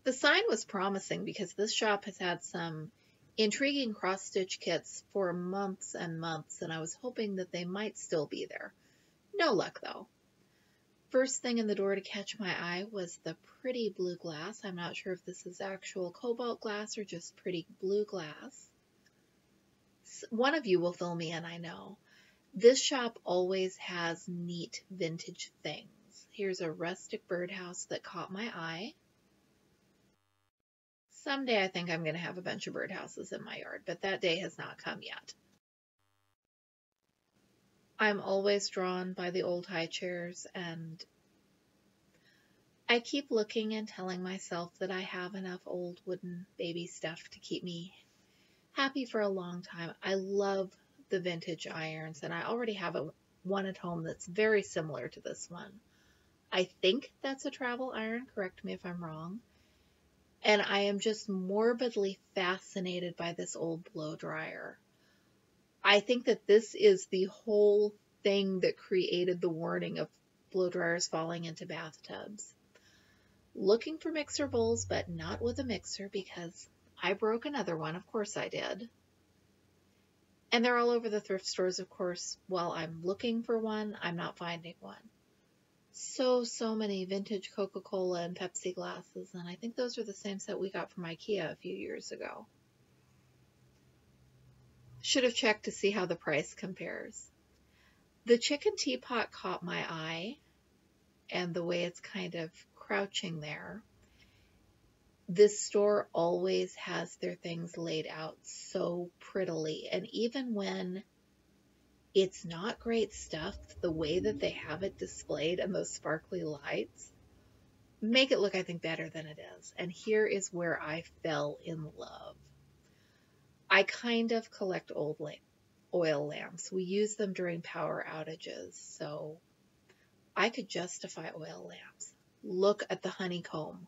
The sign was promising because this shop has had some intriguing cross-stitch kits for months and months, and I was hoping that they might still be there. No luck, though. First thing in the door to catch my eye was the pretty blue glass. I'm not sure if this is actual cobalt glass or just pretty blue glass. One of you will fill me in, I know. This shop always has neat vintage things. Here's a rustic birdhouse that caught my eye. Someday I think I'm going to have a bunch of birdhouses in my yard, but that day has not come yet. I'm always drawn by the old high chairs, and I keep looking and telling myself that I have enough old wooden baby stuff to keep me happy for a long time. I love the vintage irons, and I already have one at home that's very similar to this one. I think that's a travel iron, correct me if I'm wrong. And I am just morbidly fascinated by this old blow dryer. I think that this is the whole thing that created the warning of blow dryers falling into bathtubs. Looking for mixer bowls, but not with a mixer because I broke another one. Of course I did. And they're all over the thrift stores, of course. While I'm looking for one, I'm not finding one. So many vintage Coca-Cola and Pepsi glasses, and I think those are the same set we got from IKEA a few years ago. Should have checked to see how the price compares. The chicken teapot caught my eye, and the way it's kind of crouching there. This store always has their things laid out so prettily, and even when it's not great stuff, the way that they have it displayed and those sparkly lights make it look, I think, better than it is. And here is where I fell in love. I kind of collect old oil lamps. We use them during power outages, so I could justify oil lamps. Look at the honeycomb.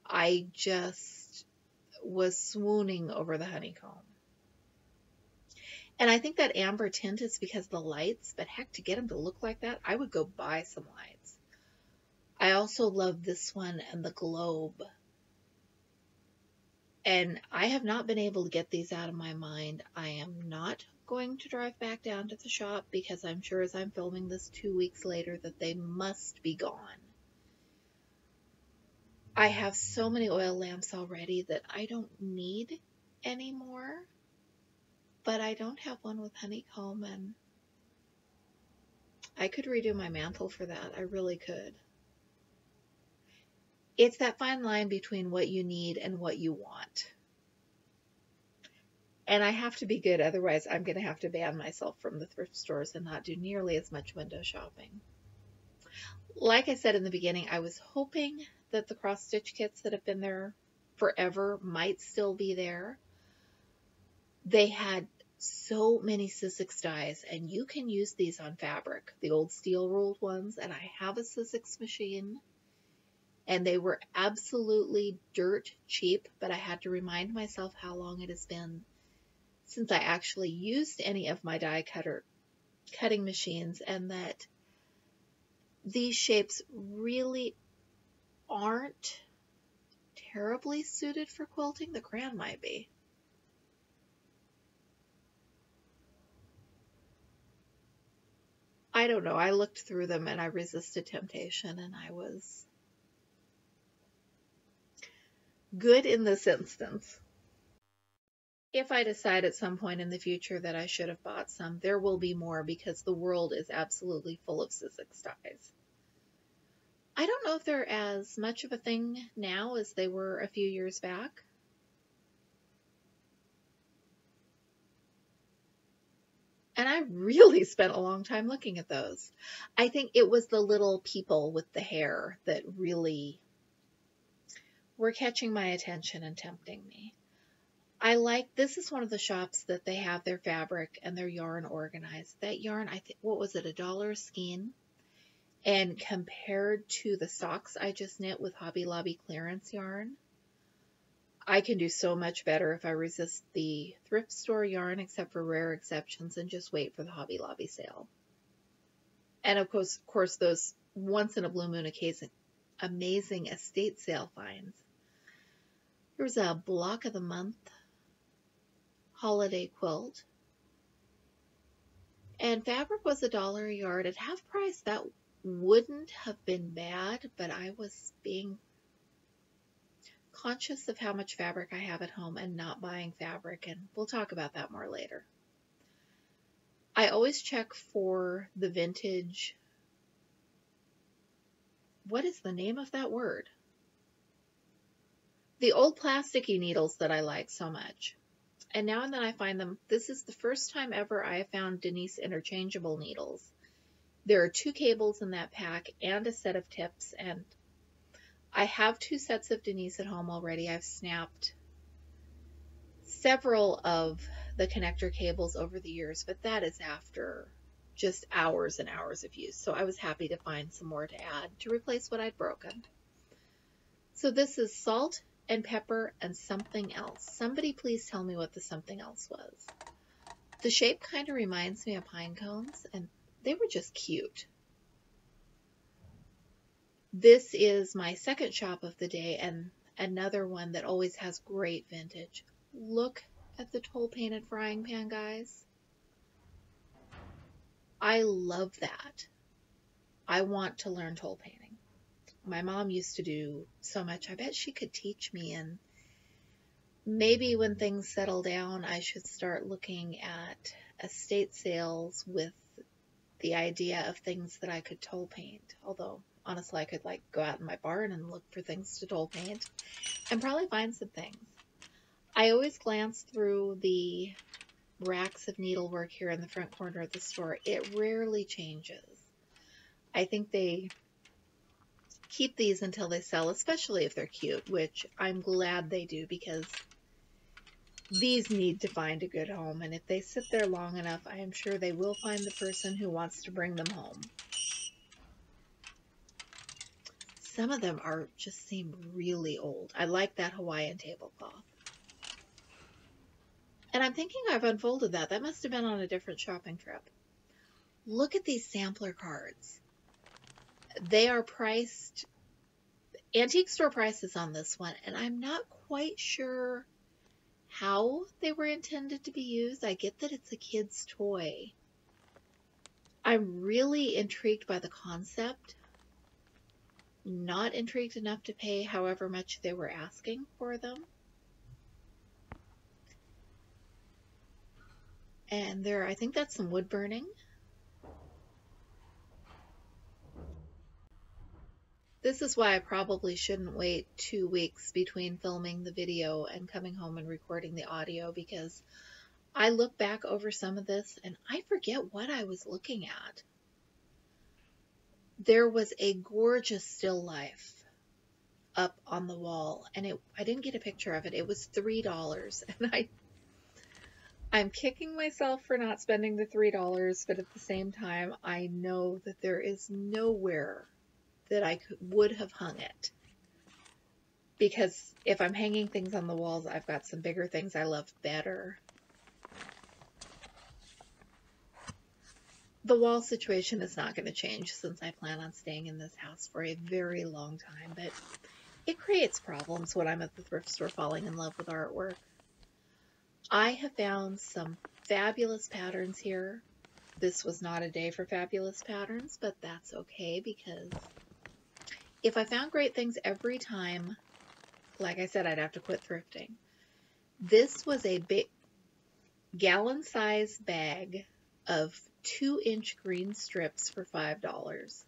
I just was swooning over the honeycomb. And I think that amber tint is because of the lights, but heck, to get them to look like that, I would go buy some lights. I also love this one and the globe. And I have not been able to get these out of my mind. I am not going to drive back down to the shop because I'm sure as I'm filming this 2 weeks later that they must be gone. I have so many oil lamps already that I don't need anymore. But I don't have one with honeycomb, and I could redo my mantle for that. I really could. It's that fine line between what you need and what you want. And I have to be good, otherwise I'm going to have to ban myself from the thrift stores and not do nearly as much window shopping. Like I said in the beginning, I was hoping that the cross-stitch kits that have been there forever might still be there. They had so many Sizzix dies, and you can use these on fabric, the old steel ruled ones, and I have a Sizzix machine, and they were absolutely dirt cheap, but I had to remind myself how long it has been since I actually used any of my die cutting machines, and that these shapes really aren't terribly suited for quilting. The crayon might be. I don't know. I looked through them and I resisted temptation, and I was good in this instance. If I decide at some point in the future that I should have bought some, there will be more because the world is absolutely full of Sizzix dies. I don't know if they're as much of a thing now as they were a few years back. And I really spent a long time looking at those. I think it was the little people with the hair that really were catching my attention and tempting me. This is one of the shops that they have their fabric and their yarn organized. That yarn, I think, what was it, $1 a skein? And compared to the socks I just knit with Hobby Lobby clearance yarn, I can do so much better if I resist the thrift store yarn, except for rare exceptions, and just wait for the Hobby Lobby sale. And of course those once in a blue moon occasion amazing estate sale finds. There was a block of the month holiday quilt, and fabric was $1 a yard at half price. That wouldn't have been bad, but I was being conscious of how much fabric I have at home and not buying fabric, and we'll talk about that more later. I always check for the vintage. What is the name of that word? The old plasticky needles that I like so much. And now and then I find them. This is the first time ever I have found Denise interchangeable needles. There are 2 cables in that pack and a set of tips, and I have 2 sets of Denise at home already. I've snapped several of the connector cables over the years, but that is after just hours and hours of use. So I was happy to find some more to add to replace what I'd broken. So this is salt and pepper and something else. Somebody please tell me what the something else was. The shape kind of reminds me of pine cones, and they were just cute. This is my second shop of the day, and another one that always has great vintage. Look at the toll painted frying pan, guys. I love that. I want to learn toll painting. My mom used to do so much. I bet she could teach me, and maybe when things settle down, I should start looking at estate sales with the idea of things that I could toll paint. Although, honestly, I could go out in my barn and look for things to toll paint and probably find some things. I always glance through the racks of needlework here in the front corner of the store. It rarely changes. I think they keep these until they sell, especially if they're cute, which I'm glad they do, because these need to find a good home, and if they sit there long enough, I am sure they will find the person who wants to bring them home. Some of them just seem really old. I like that Hawaiian tablecloth. And I'm thinking I've unfolded that. That must have been on a different shopping trip. Look at these sampler cards. They are priced, antique store prices on this one, and I'm not quite sure how they were intended to be used. I get that it's a kid's toy. I'm really intrigued by the concept. Not intrigued enough to pay however much they were asking for them. And I think that's some wood burning. This is why I probably shouldn't wait 2 weeks between filming the video and coming home and recording the audio, because I look back over some of this and I forget what I was looking at. There was a gorgeous still life up on the wall, and I didn't get a picture of it. It was $3, and I'm kicking myself for not spending the $3, but at the same time, I know that there is nowhere that I would have hung it. Because if I'm hanging things on the walls, I've got some bigger things I love better. The wall situation is not going to change since I plan on staying in this house for a very long time, but it creates problems when I'm at the thrift store falling in love with artwork. I have found some fabulous patterns here. This was not a day for fabulous patterns, but that's okay, because if I found great things every time, like I said, I'd have to quit thrifting. This was a big gallon-sized bag of 2-inch green strips for $5.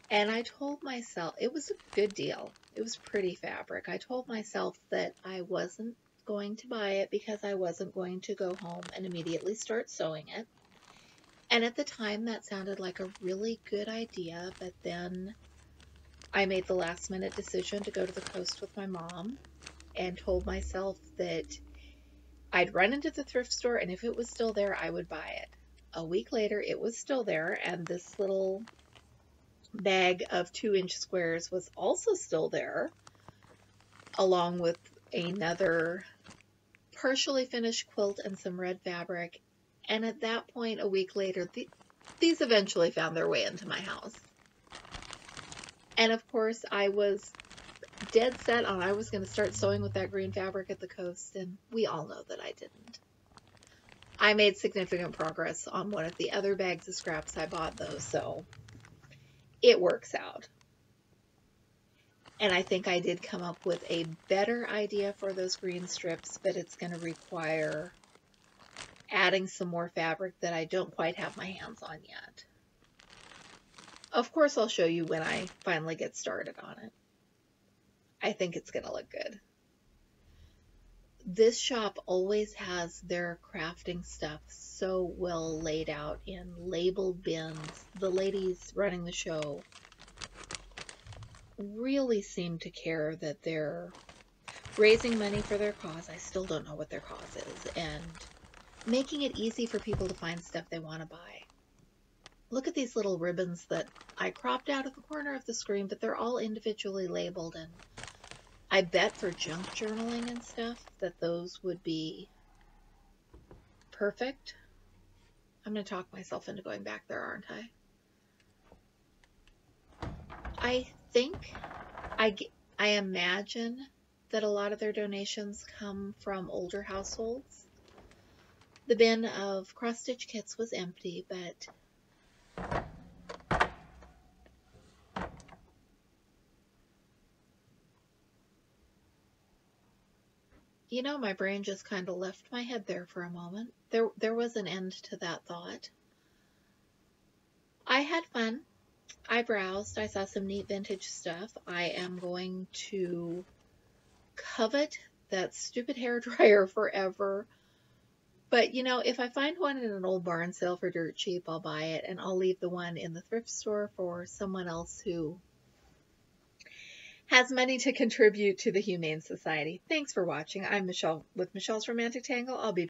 And I told myself, it was a good deal. It was pretty fabric. I told myself that I wasn't going to buy it because I wasn't going to go home and immediately start sewing it. And at the time, that sounded like a really good idea, but then I made the last minute decision to go to the coast with my mom and told myself that I'd run into the thrift store, and if it was still there, I would buy it. A week later, it was still there, and this little bag of 2-inch squares was also still there, along with another partially finished quilt and some red fabric. And at that point, a week later, these eventually found their way into my house. And of course, I was dead set on I was going to start sewing with that green fabric at the coast, and we all know that I didn't. I made significant progress on one of the other bags of scraps I bought, though, so it works out. And I think I did come up with a better idea for those green strips, but it's going to require adding some more fabric that I don't quite have my hands on yet. Of course, I'll show you when I finally get started on it. I think it's going to look good. This shop always has their crafting stuff so well laid out in labeled bins. The ladies running the show really seem to care that they're raising money for their cause. I still don't know what their cause is, and making it easy for people to find stuff they want to buy. Look at these little ribbons that I cropped out of the corner of the screen, but they're all individually labeled, and I bet for junk journaling and stuff that those would be perfect. I'm going to talk myself into going back there, aren't I? I think, I imagine that a lot of their donations come from older households. The bin of cross-stitch kits was empty, but you know, my brain just kind of left my head there for a moment. There was an end to that thought. I had fun. I browsed. I saw some neat vintage stuff. I am going to covet that stupid hairdryer forever. But, you know, if I find one in an old barn sale for dirt cheap, I'll buy it. And I'll leave the one in the thrift store for someone else who has money to contribute to the Humane Society. Thanks for watching. I'm Michelle with Michelle's Romantic Tangle. I'll be